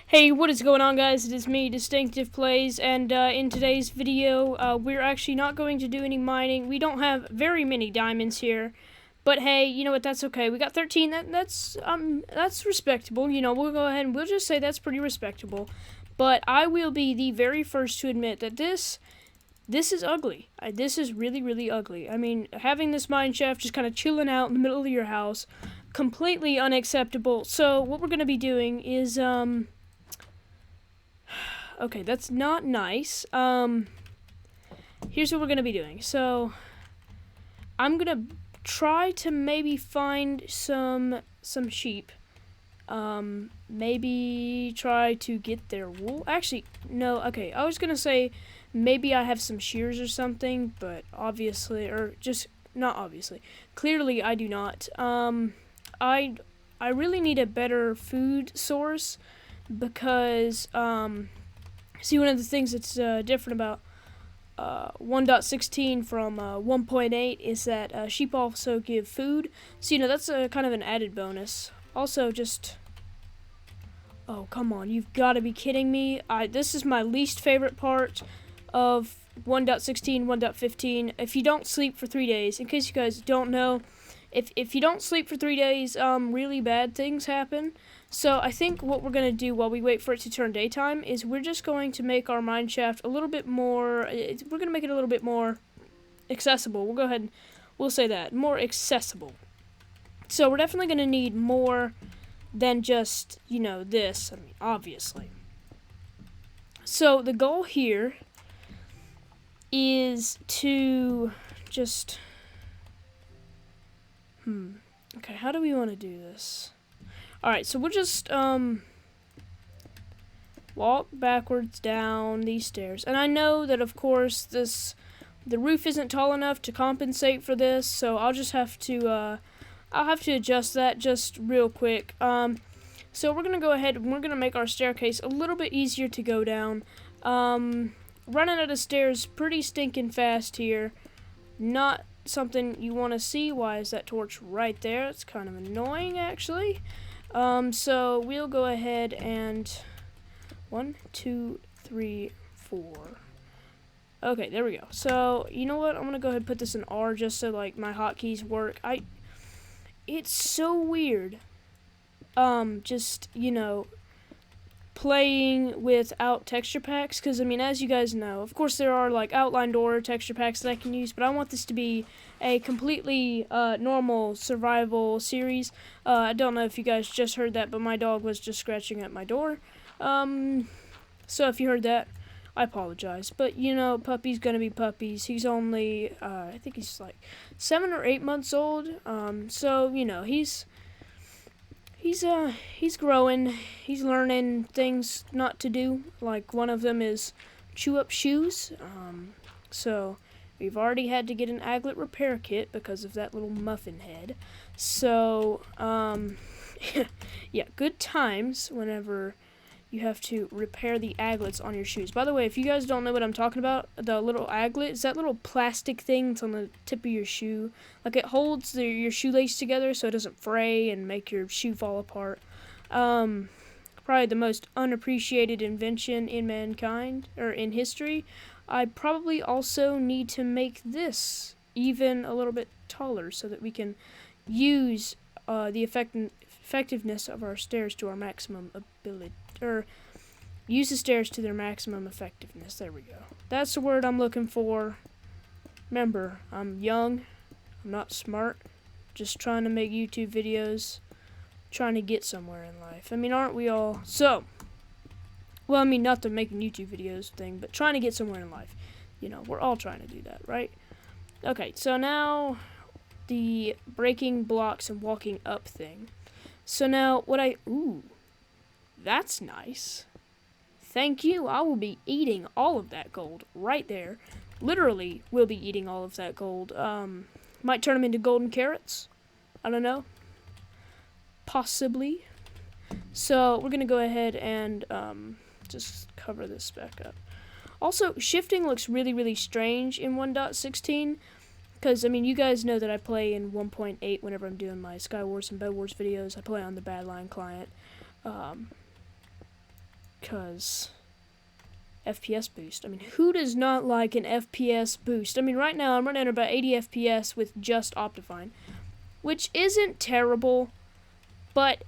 Hey, what is going on, guys? It is me, Distinctive Plays, and in today's video, we're actually not going to do any mining. We don't have very many diamonds here, but hey, you know what? That's okay. We got 13. That's respectable. You know, we'll go ahead and we'll just say that's pretty respectable. But I will be the very first to admit that this is ugly. This is really, really ugly. I mean, having this mine shaft just kind of chilling out in the middle of your house, completely unacceptable. So what we're gonna be doing is okay, that's not nice. Here's what we're gonna be doing. So, I'm gonna try to maybe find some sheep. Maybe try to get their wool. Actually, no. Okay, I was gonna say maybe I have some shears or something, but obviously, or just not obviously. Clearly, I do not. I really need a better food source because see, one of the things that's different about 1.16 from 1.8 is that sheep also give food. So, you know, that's kind of an added bonus. Also, just... Oh, come on. You've got to be kidding me. This is my least favorite part of 1.16, 1.15. If you don't sleep for 3 days, in case you guys don't know, if you don't sleep for 3 days, really bad things happen. So I think what we're going to do while we wait for it to turn daytime is we're just going to make our mine shaft a little bit more, we're going to make it a little bit more accessible. We'll go ahead and we'll say that, more accessible. So we're definitely going to need more than just, you know, this, I mean, obviously. So the goal here is to just, okay, how do we want to do this? Alright, so we'll just, walk backwards down these stairs. And I know that, of course, the roof isn't tall enough to compensate for this, so I'll just have to, I'll have to adjust that just real quick. So we're going to go ahead and we're going to make our staircase a little bit easier to go down. Running out of stairs pretty stinking fast here. Not something you want to see. Why is that torch right there? It's kind of annoying, actually. So we'll go ahead and 1, 2, 3, 4. Okay, there we go. So, you know what? I'm going to go ahead and put this in R just so, like, my hotkeys work. It's so weird. Just, you know, playing without texture packs, because, I mean, as you guys know, of course there are, like, outline door texture packs that I can use, but I want this to be a completely normal survival series. I don't know if you guys just heard that, but my dog was just scratching at my door. So if you heard that, I apologize. But, you know, puppy's gonna be puppies. He's only, I think he's like 7 or 8 months old. So, you know, he's growing. He's learning things not to do. Like, one of them is chew up shoes. So we've already had to get an aglet repair kit because of that little muffin head. So, yeah, good times whenever you have to repair the aglets on your shoes. By the way, if you guys don't know what I'm talking about, the little aglet is that little plastic thing that's on the tip of your shoe. Like, it holds your shoelace together so it doesn't fray and make your shoe fall apart. Probably the most unappreciated invention in mankind, or in history. I probably also need to make this even a little bit taller so that we can use the effectiveness of our stairs to our maximum ability, or use the stairs to their maximum effectiveness. There we go. That's the word I'm looking for. Remember, I'm young, I'm not smart, just trying to make YouTube videos, trying to get somewhere in life. I mean, aren't we all? So, well, I mean, not the making YouTube videos thing, but trying to get somewhere in life. You know, we're all trying to do that, right? Okay, so now the breaking blocks and walking up thing. So now, ooh, that's nice. Thank you. I will be eating all of that gold right there. Literally will be eating all of that gold. Might turn them into golden carrots. I don't know. Possibly. So we're going to go ahead and just cover this back up. Also, shifting looks really, really strange in 1.16. Because, I mean, you guys know that I play in 1.8 whenever I'm doing my Skywars and Bed Wars videos. I play on the Badline client. because FPS boost. I mean, who does not like an FPS boost? I mean, right now I'm running at about 80 FPS with just Optifine, which isn't terrible, but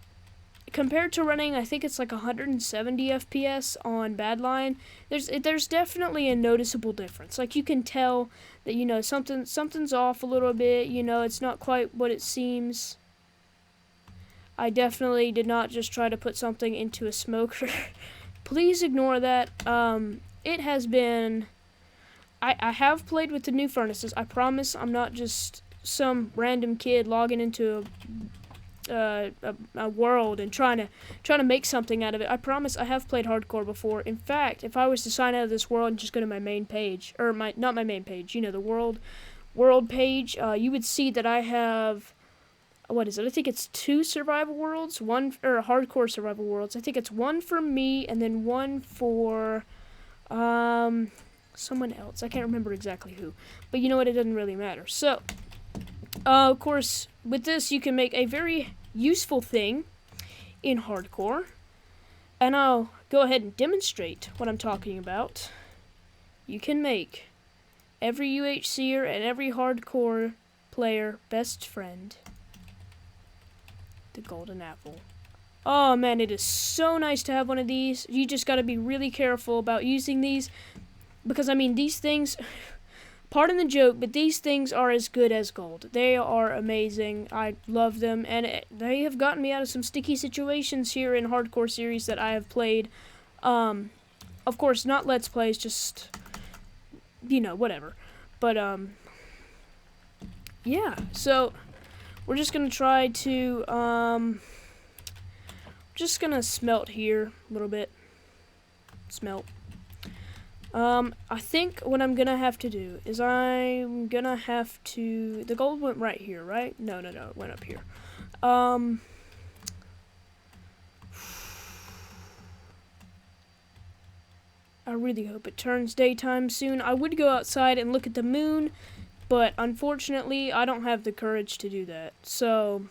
compared to running, I think it's like 170 FPS on Badline, there's definitely a noticeable difference. Like, you can tell that, you know, something's off a little bit, you know, it's not quite what it seems. I definitely did not just try to put something into a smoker. Please ignore that. It has been... I have played with the new furnaces. I promise I'm not just some random kid logging into a world and trying to make something out of it. I promise I have played hardcore before. In fact, if I was to sign out of this world and just go to my main page, or not my main page, you know, the world page, you would see that I have, what is it? I think it's 2 survival worlds, one or hardcore survival worlds. I think it's one for me and then one for someone else. I can't remember exactly who, but you know what? It doesn't really matter. So, of course, with this, you can make a very useful thing in hardcore, and I'll go ahead and demonstrate what I'm talking about. You can make every UHCer and every hardcore player best friend, the golden apple. Oh man, it is so nice to have one of these. You just got to be really careful about using these, because I mean, these things, pardon the joke, but these things are as good as gold. They are amazing. I love them, and they have gotten me out of some sticky situations here in hardcore series that I have played. Of course, not Let's Plays, just, you know, whatever. But, yeah, so we're just going to try to, just going to smelt here a little bit. Smelt. I think what I'm gonna have to do is I'm gonna have to... The gold went right here, right? No, it went up here. I really hope it turns daytime soon. I would go outside and look at the moon, but unfortunately, I don't have the courage to do that. So,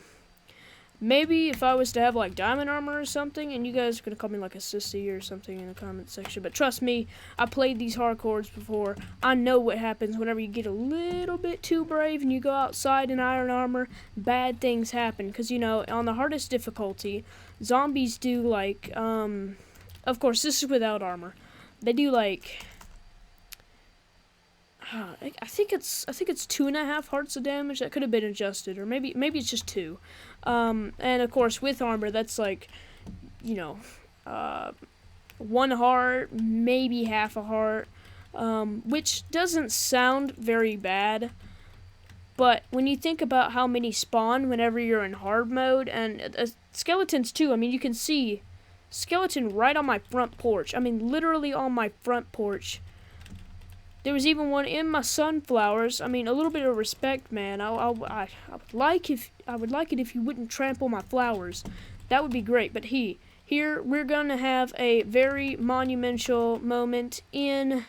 maybe if I was to have, like, diamond armor or something, and you guys are going to call me, like, a sissy or something in the comment section, but trust me, I played these hardcores before. I know what happens whenever you get a little bit too brave and you go outside in iron armor. Bad things happen, because, you know, on the hardest difficulty, zombies do, like, of course, this is without armor. They do, like... I think it's 2.5 hearts of damage. That could have been adjusted, or maybe it's just 2. And of course with armor, that's like, you know, 1 heart, maybe half a heart, which doesn't sound very bad. But when you think about how many spawn whenever you're in hard mode, and skeletons too. I mean, you can see skeleton right on my front porch. I mean, literally on my front porch. There was even one in my sunflowers. I mean, a little bit of respect, man. I would like it if you wouldn't trample my flowers. That would be great. But here we're gonna have a very monumental moment in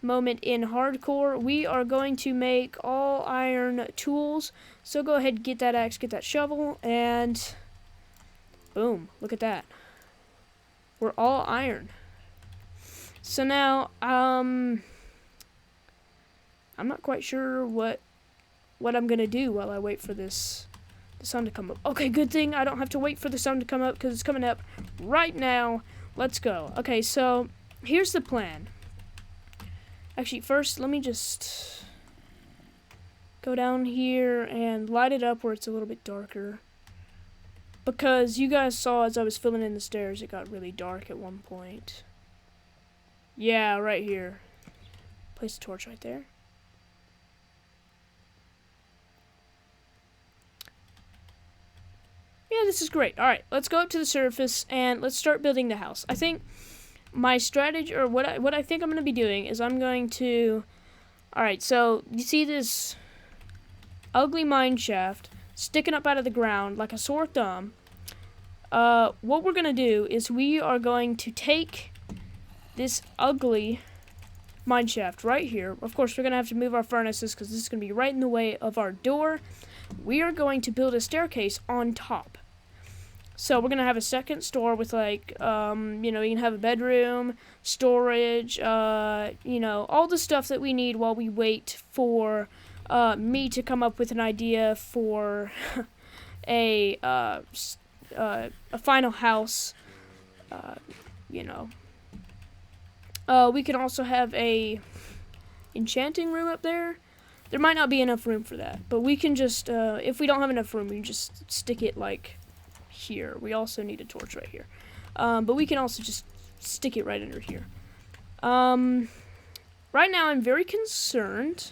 moment in hardcore. We are going to make all iron tools. So go ahead, get that axe, get that shovel, and boom! Look at that. We're all iron. So now, I'm not quite sure what I'm gonna do while I wait for the sun to come up. Okay, good thing I don't have to wait for the sun to come up, because it's coming up right now. Let's go. Okay, so here's the plan. Actually, first, let me just go down here and light it up where it's a little bit darker. Because you guys saw as I was filling in the stairs, it got really dark at one point. Yeah, right here. Place the torch right there. Yeah, this is great. Alright, let's go up to the surface and let's start building the house. I think my strategy, or what I think I'm going to be doing is I'm going to... Alright, so you see this ugly mine shaft sticking up out of the ground like a sore thumb. What we're going to do is we are going to take this ugly mine shaft right here. Of course, we're going to have to move our furnaces because this is going to be right in the way of our door. We are going to build a staircase on top. So we're gonna have a second store with like, you know, you can have a bedroom, storage, you know, all the stuff that we need while we wait for me to come up with an idea for a final house. You know, we can also have a enchanting room up there. There might not be enough room for that, but we can just, if we don't have enough room, we can just stick it like here. We also need a torch right here, but we can also just stick it right under here. Right now I'm very concerned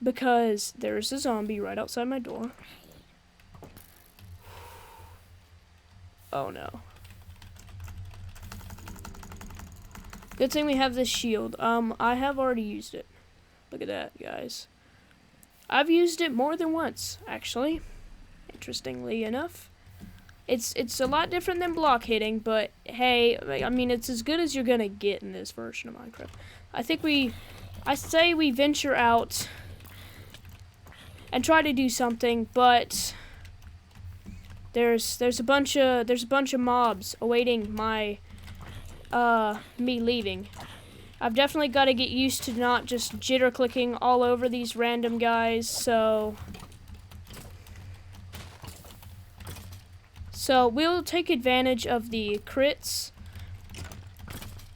because there's a zombie right outside my door. Oh no. Good thing we have this shield. I have already used it. Look at that, guys. I've used it more than once, actually. Interestingly enough. It's a lot different than block hitting, but hey, I mean, it's as good as you're gonna get in this version of Minecraft. I say we venture out and try to do something, but there's a bunch of mobs awaiting my me leaving. I've definitely got to get used to not just jitter clicking all over these random guys, so we'll take advantage of the crits,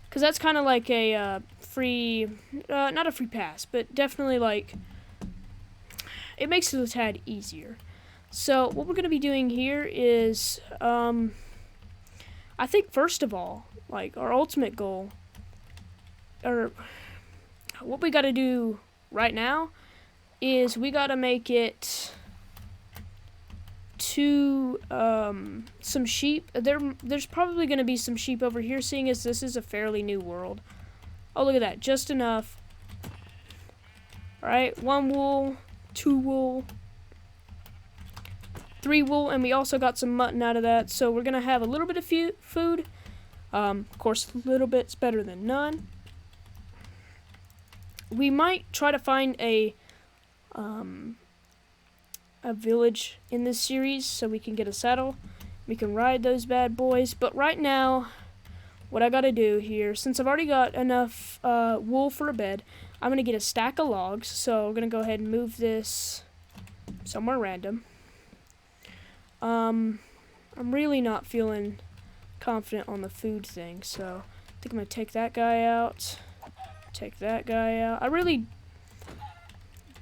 because that's kind of like a free, not a free pass, but definitely like, it makes it a tad easier. So what we're going to be doing here is, I think first of all, like our ultimate goal, or what we got to do right now, is we got to make it to some sheep. There's probably going to be some sheep over here, seeing as this is a fairly new world. Oh, look at that, just enough. Alright, 1 wool, 2 wool, 3 wool, and we also got some mutton out of that, so we're going to have a little bit of food. Of course, a little bit's better than none. We might try to find a village in this series so we can get a saddle. We can ride those bad boys, but right now, what I gotta do here, since I've already got enough wool for a bed, I'm gonna get a stack of logs, so we're gonna go ahead and move this somewhere random. I'm really not feeling confident on the food thing, so I think I'm gonna take that guy out, take that guy out. I really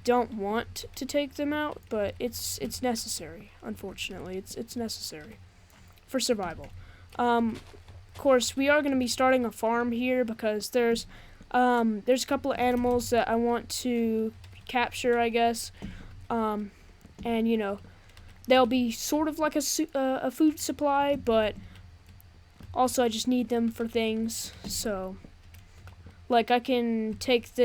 don't want to take them out, but it's necessary. Unfortunately, it's necessary for survival. Of course, we are going to be starting a farm here because there's a couple of animals that I want to capture, I guess, and you know, they'll be sort of like a food supply, but also I just need them for things. So, like, I can take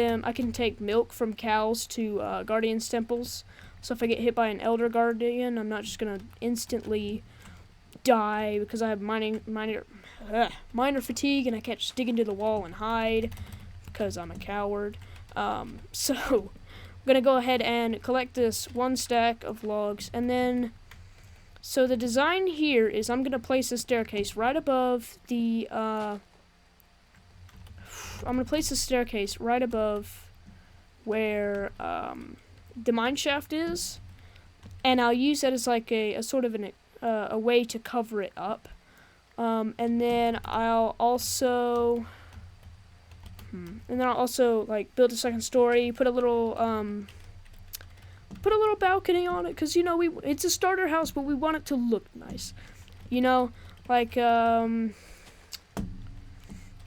milk from cows to guardians' temples. So if I get hit by an elder guardian, I'm not just gonna instantly die because I have minor fatigue and I can't just dig into the wall and hide because I'm a coward. So I'm gonna go ahead and collect this 1 stack of logs, and then so the design here is I'm gonna place a staircase right above the I'm going to place a staircase right above where the mine shaft is, and I'll use that as like a sort of a way to cover it up. And then I'll also like build a second story, put a little balcony on it, because you know it's a starter house, but we want it to look nice. You know, like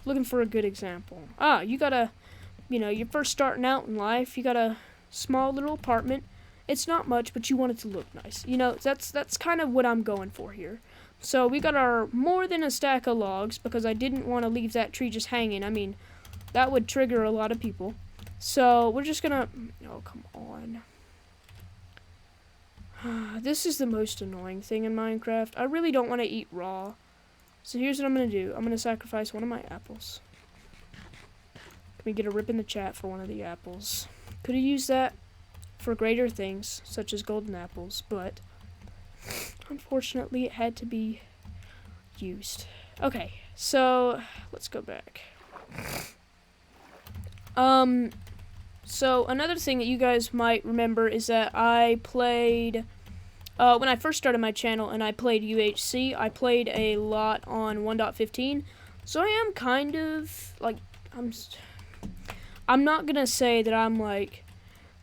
looking for a good example. You gotta, you know, you're first starting out in life, you got a small little apartment. It's not much, but you want it to look nice. You know, that's kind of what I'm going for here. So we got our more than a stack of logs because I didn't want to leave that tree just hanging. I mean, that would trigger a lot of people. So we're just gonna, oh, come on. This is the most annoying thing in Minecraft. I really don't want to eat raw. So here's what I'm going to do. I'm going to sacrifice one of my apples. Can we get a rip in the chat for one of the apples? Could have used that for greater things, such as golden apples, but unfortunately it had to be used. Okay, so let's go back. So another thing that you guys might remember is that I played, when I first started my channel and I played UHC, I played a lot on 1.15. So I am kind of, like, I'm not gonna say that I'm like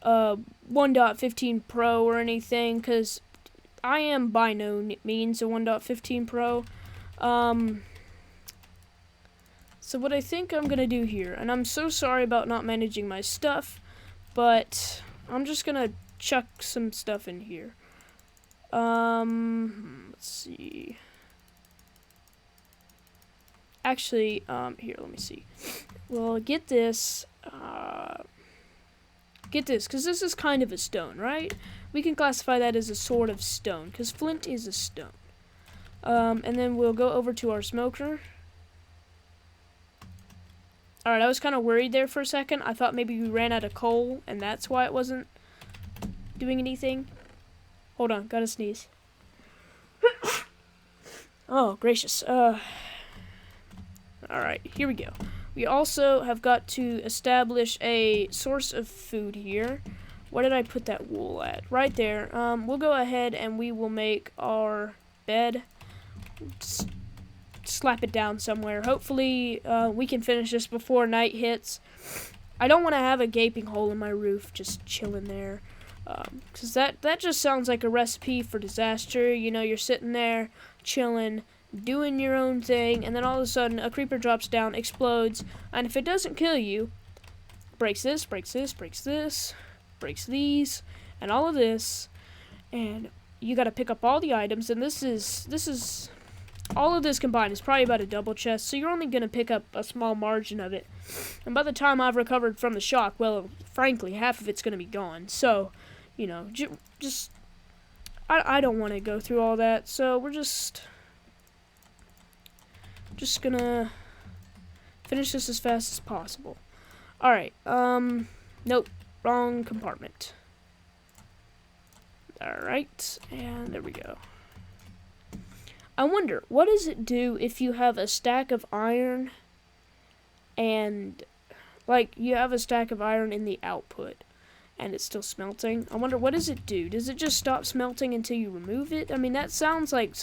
1.15 Pro or anything, because I am by no means a 1.15 Pro. So what I think I'm gonna do here, and I'm so sorry about not managing my stuff, but I'm just gonna chuck some stuff in here. Let's see. Actually, here, let me see. Well, get this, because this is kind of a stone, right? We can classify that as a sort of stone, because flint is a stone. And then we'll go over to our smoker. Alright, I was kind of worried there for a second. I thought maybe we ran out of coal, and that's why it wasn't doing anything. Hold on, gotta sneeze. Oh, gracious. Alright, here we go. We also have got to establish a source of food here. Where did I put that wool at? Right there. We'll go ahead and we will make our bed. Slap it down somewhere. Hopefully, we can finish this before night hits. I don't want to have a gaping hole in my roof just chilling there. Because that just sounds like a recipe for disaster. You know, you're sitting there, chilling, doing your own thing, and then all of a sudden, a creeper drops down, explodes, and if it doesn't kill you, breaks this, breaks this, breaks this, breaks these, and all of this, and you gotta pick up all the items, and this is all of this combined is probably about a double chest, so you're only going to pick up a small margin of it. And by the time I've recovered from the shock, well, frankly, half of it's going to be gone. So, you know, just I don't want to go through all that, so we're just going to finish this as fast as possible. Alright, nope, wrong compartment. Alright, and there we go. I wonder, what does it do if you have a stack of iron and, like, you have a stack of iron in the output and it's still smelting? I wonder, what does it do? Does it just stop smelting until you remove it? I mean, that sounds like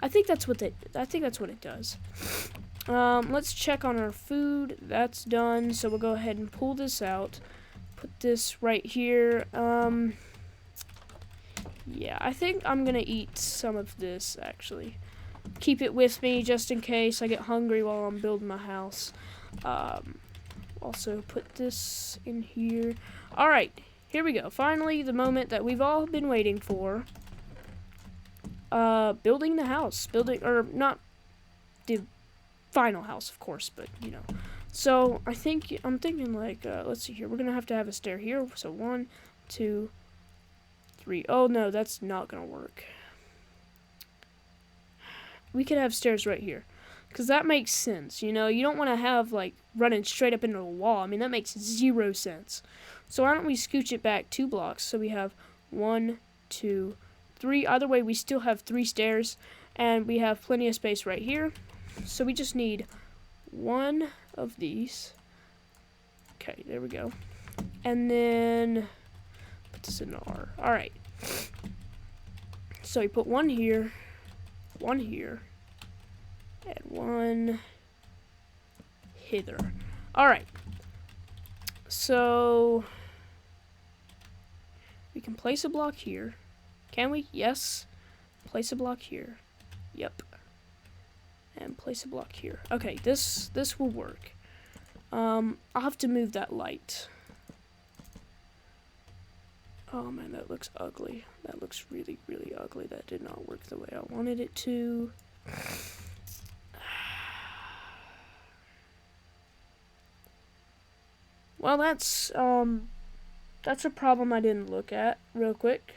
I think that's what it does. Let's check on our food. That's done, so we'll go ahead and pull this out. Put this right here. Yeah, I think I'm gonna eat some of this, actually. Keep it with me just in case I get hungry while I'm building my house. Also put this in here. Alright, here we go. Finally, the moment that we've all been waiting for. Building the house. Or not the final house, of course, but, you know. So, I'm thinking, like, let's see here. We're gonna have to have a stair here. So, 1, 2, 3. Oh no, that's not gonna work. We could have stairs right here, because that makes sense. You know, you don't want to have like running straight up into a wall. I mean, that makes 0 sense. So why don't we scooch it back 2 blocks? So we have 1, 2, 3. Either way, we still have 3 stairs, and we have plenty of space right here. So we just need 1 of these. Okay, there we go. And then this in R. Alright. So we put 1 here, 1 here, and 1 hither. Alright. So we can place a block here. Can we? Yes. Place a block here. Yep. And place a block here. Okay, this will work. I'll have to move that light. Oh man, that looks ugly. That looks really, really ugly. That did not work the way I wanted it to. Well, that's a problem I didn't look at real quick.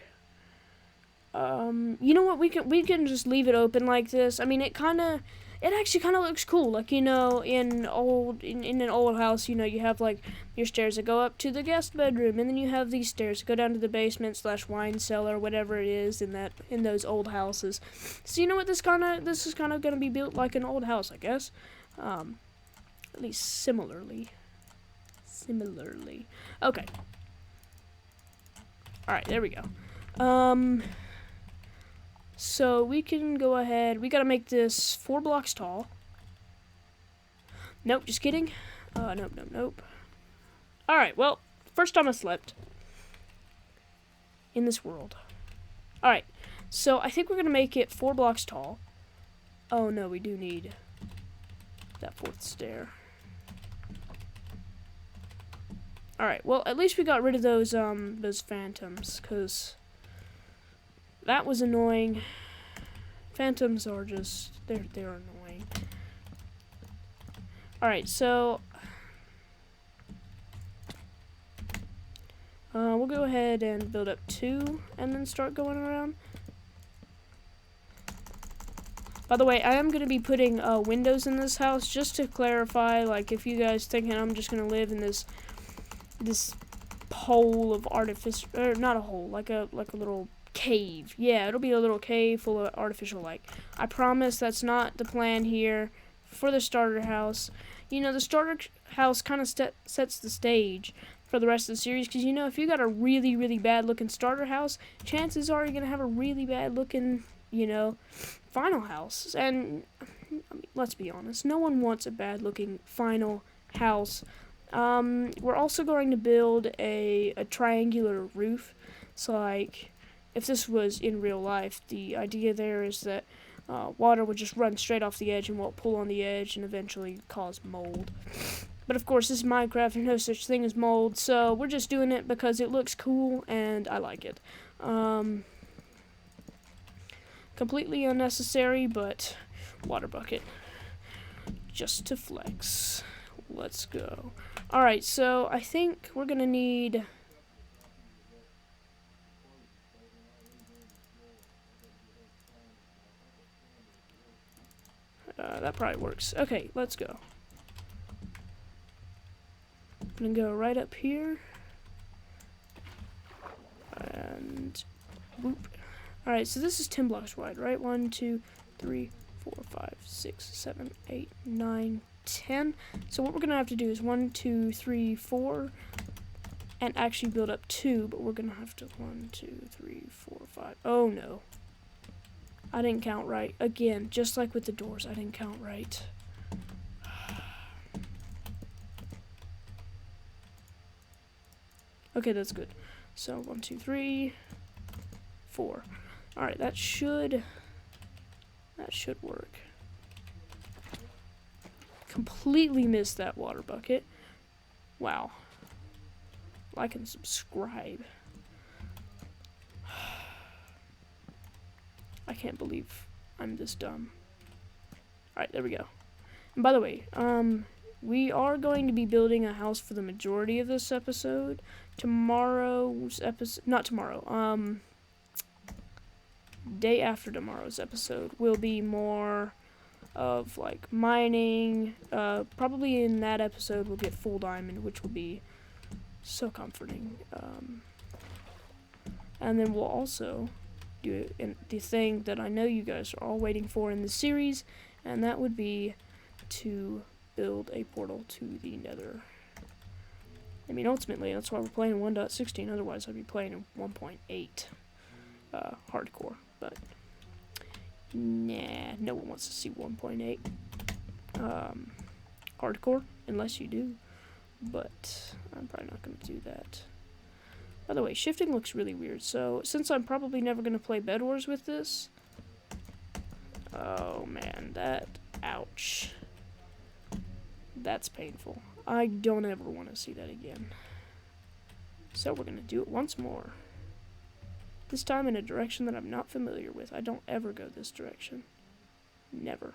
You know what? We can just leave it open like this. I mean, it kind of it actually kind of looks cool. Like, you know, in an old house, you know, you have like your stairs that go up to the guest bedroom, and then you have these stairs that go down to the basement / wine cellar, whatever it is in those old houses. So you know what, this is kind of gonna be built like an old house, I guess. At least similarly. Okay. All right, there we go. So we can go ahead. We gotta make this 4 blocks tall. Nope, just kidding. Nope. All right, well, first time I slept in this world. All right, so I think we're gonna make it 4 blocks tall. Oh no, we do need that 4th stair. All right, well, at least we got rid of those phantoms, cause that was annoying. Phantoms are just they're annoying. All right, so we'll go ahead and build up 2 and then start going around. By the way, I am going to be putting windows in this house just to clarify, like, if you guys thinking I'm just going to live in this hole of artificial, or not a hole, like a little cave. Yeah, it'll be a little cave full of artificial light. I promise that's not the plan here for the starter house. You know, the starter house kind of sets the stage for the rest of the series, because, you know, if you got a really, really bad looking starter house, chances are you're going to have a really bad looking, you know, final house. And I mean, let's be honest, no one wants a bad looking final house. We're also going to build a triangular roof. So, like, if this was in real life, the idea there is that water would just run straight off the edge and won't pull on the edge and eventually cause mold. But of course, this is Minecraft, there's no such thing as mold, so we're just doing it because it looks cool and I like it. Completely unnecessary, but water bucket. Just to flex. Let's go. Alright, so I think we're gonna need... that probably works. Okay, let's go. I'm gonna go right up here. And whoop. Alright, so this is 10 blocks wide, right? 1, 2, 3, 4, 5, 6, 7, 8, 9, 10. So what we're gonna have to do is 1, 2, 3, 4, and actually build up 2, but we're gonna have to 1, 2, 3, 4, 5. Oh no. I didn't count right. Again, just like with the doors, I didn't count right. Okay, that's good. So 1, 2, 3, 4. Alright, that should work. Completely missed that water bucket. Wow. Like and subscribe. I can't believe I'm this dumb. Alright, there we go. And by the way, we are going to be building a house for the majority of this episode. Tomorrow's episode, not tomorrow, day after tomorrow's episode will be more of like mining. Probably in that episode we'll get full diamond, which will be so comforting. And then we'll also do the thing that I know you guys are all waiting for in the series, and that would be to build a portal to the Nether. I mean, ultimately, that's why we're playing in 1.16. Otherwise, I'd be playing in 1.8 hardcore. But nah, no one wants to see 1.8 hardcore unless you do. But I'm probably not going to do that. By the way, shifting looks really weird. So since I'm probably never going to play Bed Wars with this, oh man, ouch. That's painful. I don't ever want to see that again. So we're going to do it once more. This time in a direction that I'm not familiar with. I don't ever go this direction. Never.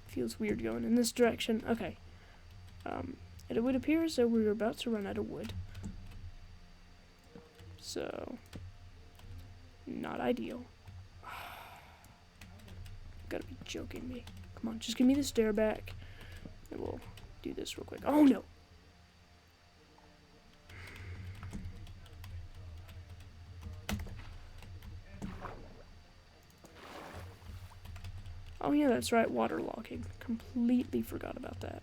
Feels weird going in this direction. Okay. It would appear as though we were about to run out of wood. So, not ideal. Gotta be joking me. Come on, just give me the stair back. And we'll do this real quick. Oh no! Oh yeah, that's right, waterlogging. Completely forgot about that.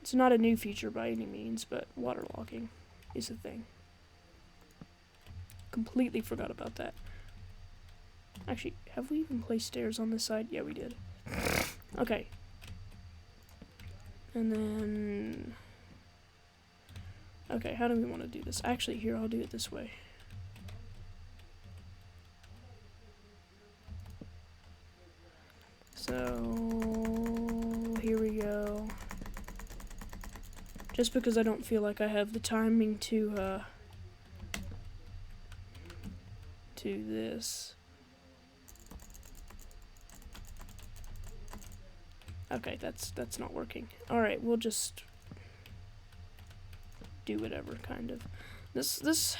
It's not a new feature by any means, but waterlogging is a thing. Completely forgot about that. Actually, have we even placed stairs on this side? Yeah, we did. Okay. And then... Okay, how do we want to do this? Actually, here, I'll do it this way. So... Here we go. Just because I don't feel like I have the timing to this. Okay, that's not working. Alright, we'll just do whatever, kind of. This is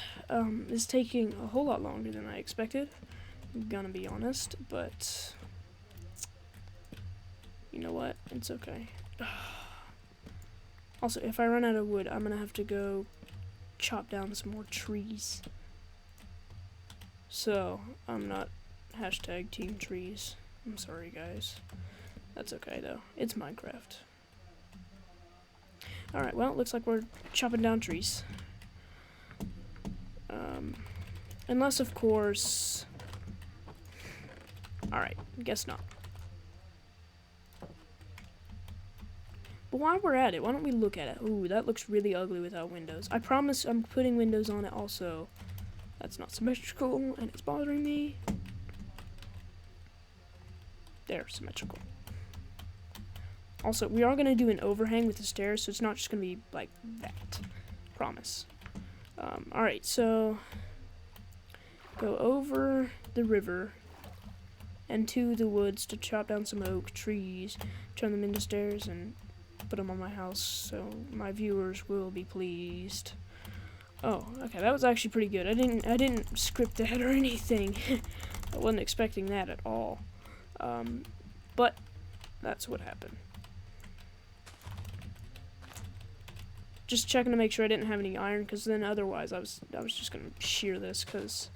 taking a whole lot longer than I expected. I'm gonna be honest, but you know what? It's okay. Also, if I run out of wood, I'm gonna have to go chop down some more trees. So, I'm not hashtag team trees. I'm sorry, guys. That's okay, though. It's Minecraft. Alright, well, it looks like we're chopping down trees. Unless, of course... Alright, guess not. But while we're at it, why don't we look at it? Ooh, that looks really ugly without windows. I promise I'm putting windows on it also. That's not symmetrical, and it's bothering me. There, symmetrical. Also, we are going to do an overhang with the stairs, so it's not just going to be like that. Promise. Alright, so... Go over the river and to the woods to chop down some oak trees, turn them into stairs, and put them on my house so my viewers will be pleased. Oh, okay, that was actually pretty good. I didn't script that or anything. I wasn't expecting that at all. But that's what happened. Just checking to make sure I didn't have any iron, because then otherwise I was just gonna shear this, because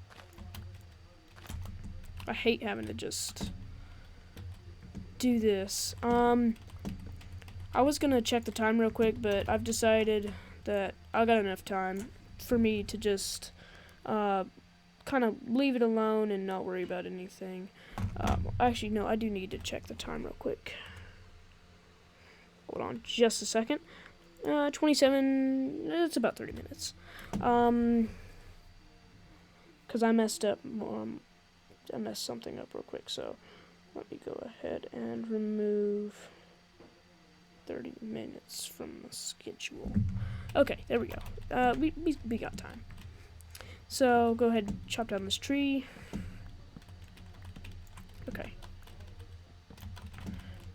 I hate having to just do this. I was gonna check the time real quick, but I've decided that I got enough time for me to just kind of leave it alone and not worry about anything. Actually, no, I do need to check the time real quick. Hold on just a second. 27, it's about 30 minutes. Because I messed up, I messed something up real quick, so let me go ahead and remove 30 minutes from the schedule. Okay, there we go. We got time. So, go ahead and chop down this tree. Okay.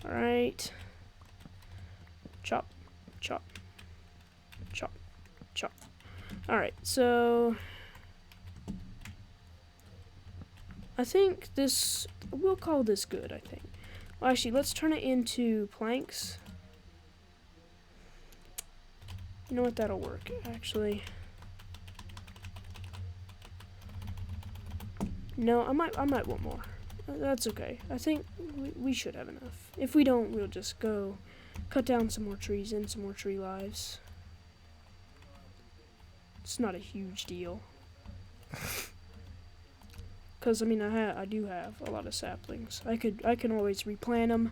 Alright. Chop, chop, chop, chop. Alright, so... I think this... We'll call this good, I think. Well, actually, let's turn it into planks. You know what? That'll work, actually. No, I might want more. That's okay. I think we should have enough. If we don't, we'll just go cut down some more trees and some more tree lives. It's not a huge deal. Because, I mean, I do have a lot of saplings. I can always replant them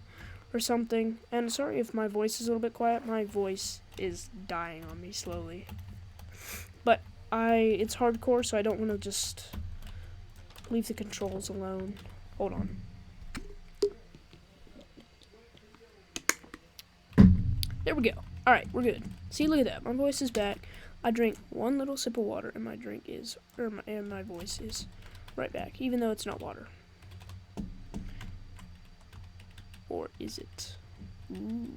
or something. And sorry if my voice is a little bit quiet. My voice is dying on me slowly. But it's hardcore, so I don't want to just leave the controls alone. Hold on. There we go. Alright, we're good. See, look at that. My voice is back. I drank one little sip of water, and my voice is right back, even though it's not water. Or is it? Ooh.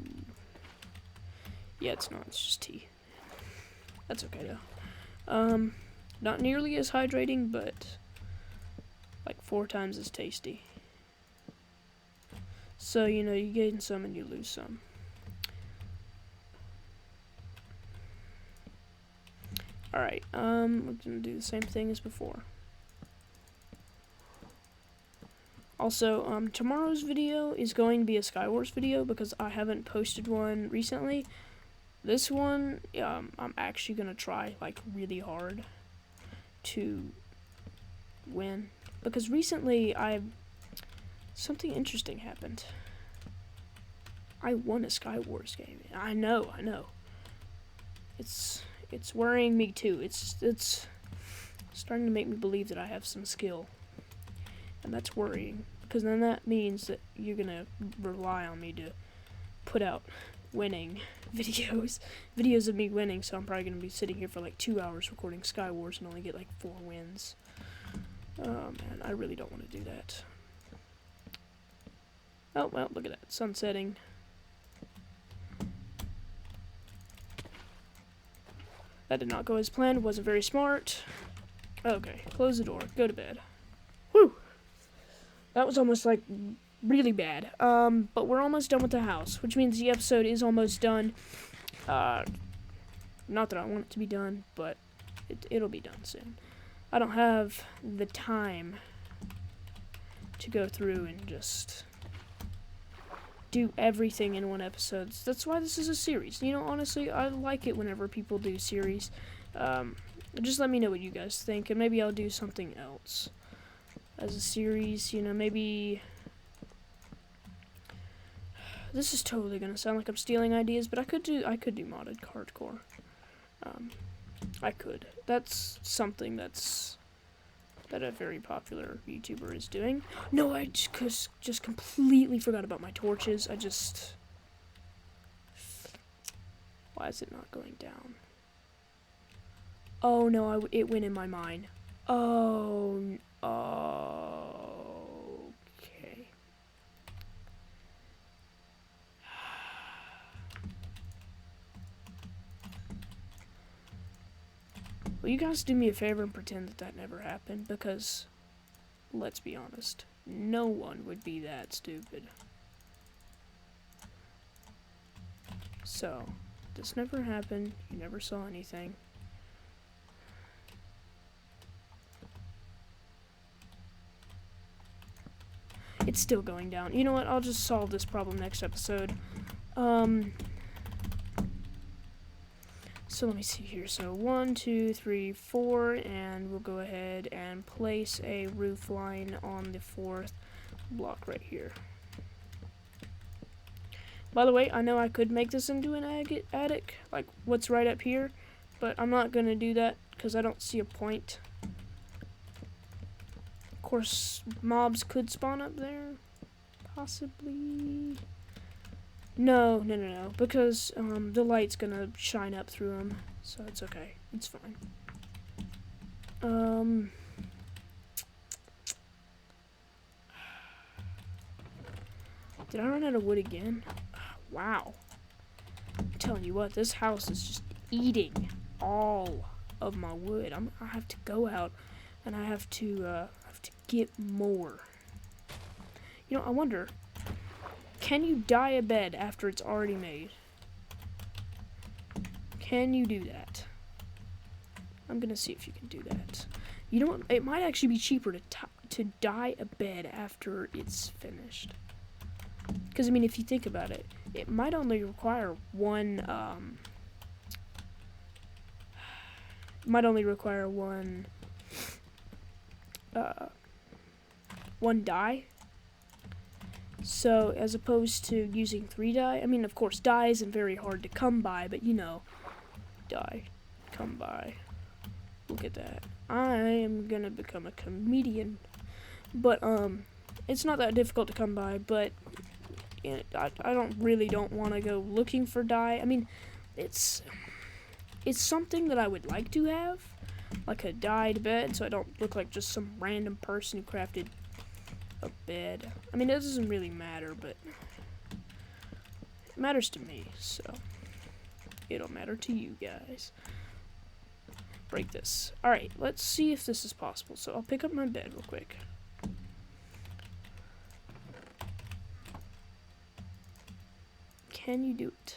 Yeah, it's not. It's just tea. That's okay, though. Not nearly as hydrating, but like 4 times as tasty. So, you know, you gain some and you lose some. Alright, we're gonna do the same thing as before. Also, tomorrow's video is going to be a Skywars video because I haven't posted one recently. This one, I'm actually gonna try, like, really hard to win. Because recently, something interesting happened. I won a Skywars game. I know. It's worrying me too. It's starting to make me believe that I have some skill. And that's worrying. Because then that means that you're gonna rely on me to put out winning videos of me winning, so I'm probably gonna be sitting here for like 2 hours recording Skywars and only get like 4 wins. Oh man, I really don't want to do that. Oh well, look at that, sun setting. That did not go as planned, wasn't very smart. Okay, close the door, go to bed. Whew! That was almost like really bad. But we're almost done with the house, which means the episode is almost done. Not that I want it to be done, but it'll be done soon. I don't have the time to go through and just do everything in one episode. That's why this is a series. You know, honestly, I like it whenever people do series. Just let me know what you guys think, and maybe I'll do something else as a series. You know, maybe this is totally gonna sound like I'm stealing ideas, but I could do modded hardcore. I could. That's something that a very popular YouTuber is doing. No, I just completely forgot about my torches. Why is it not going down? Oh no, it went in my mine. Oh, okay. Will you guys do me a favor and pretend that never happened? Because, let's be honest, no one would be that stupid. So, this never happened. You never saw anything. It's still going down. You know what? I'll just solve this problem next episode. So let me see here. So 1, 2, 3, 4, and we'll go ahead and place a roof line on the 4th block right here. By the way, I know I could make this into an attic, like what's right up here, but I'm not gonna do that because I don't see a point. Of course, mobs could spawn up there, possibly. No, because the light's gonna shine up through them, so it's okay. It's fine. Did I run out of wood again? Wow. I'm telling you what, this house is just eating all of my wood. I have to go out and I have to get more. You know, I wonder, can you dye a bed after it's already made? Can you do that? I'm gonna see if you can do that. You know what? It might actually be cheaper to dye a bed after it's finished. Because, I mean, if you think about it, it might only require one dye. So, as opposed to using 3 dye, I mean, of course, dye isn't very hard to come by, but you know, dye, come by. Look at that. I am gonna become a comedian. But, it's not that difficult to come by, but I don't want to go looking for dye. I mean, it's something that I would like to have, like a dyed bed, so I don't look like just some random person who crafted a bed. I mean, it doesn't really matter, but it matters to me, so it'll matter to you guys. break this. Alright, let's see if this is possible. So I'll pick up my bed real quick. Can you do it?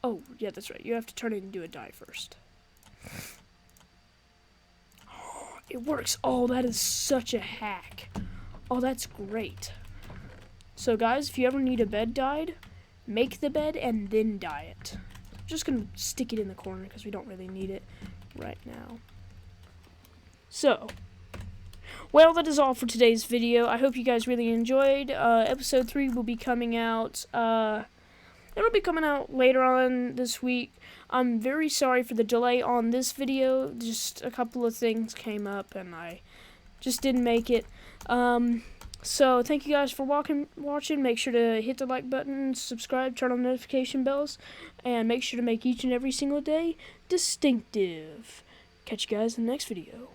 Oh, yeah, that's right. You have to turn it into a die first. Oh, it works. Oh, that is such a hack. Oh, that's great. So, guys, if you ever need a bed dyed, make the bed and then dye it. I'm just going to stick it in the corner because we don't really need it right now. So, well, that is all for today's video. I hope you guys really enjoyed. Episode 3 will be coming out, it'll be coming out later on this week. I'm very sorry for the delay on this video. Just a couple of things came up and I just didn't make it. So thank you guys for watching. Make sure to hit the like button, subscribe, turn on notification bells, and make sure to make each and every single day distinctive. Catch you guys in the next video.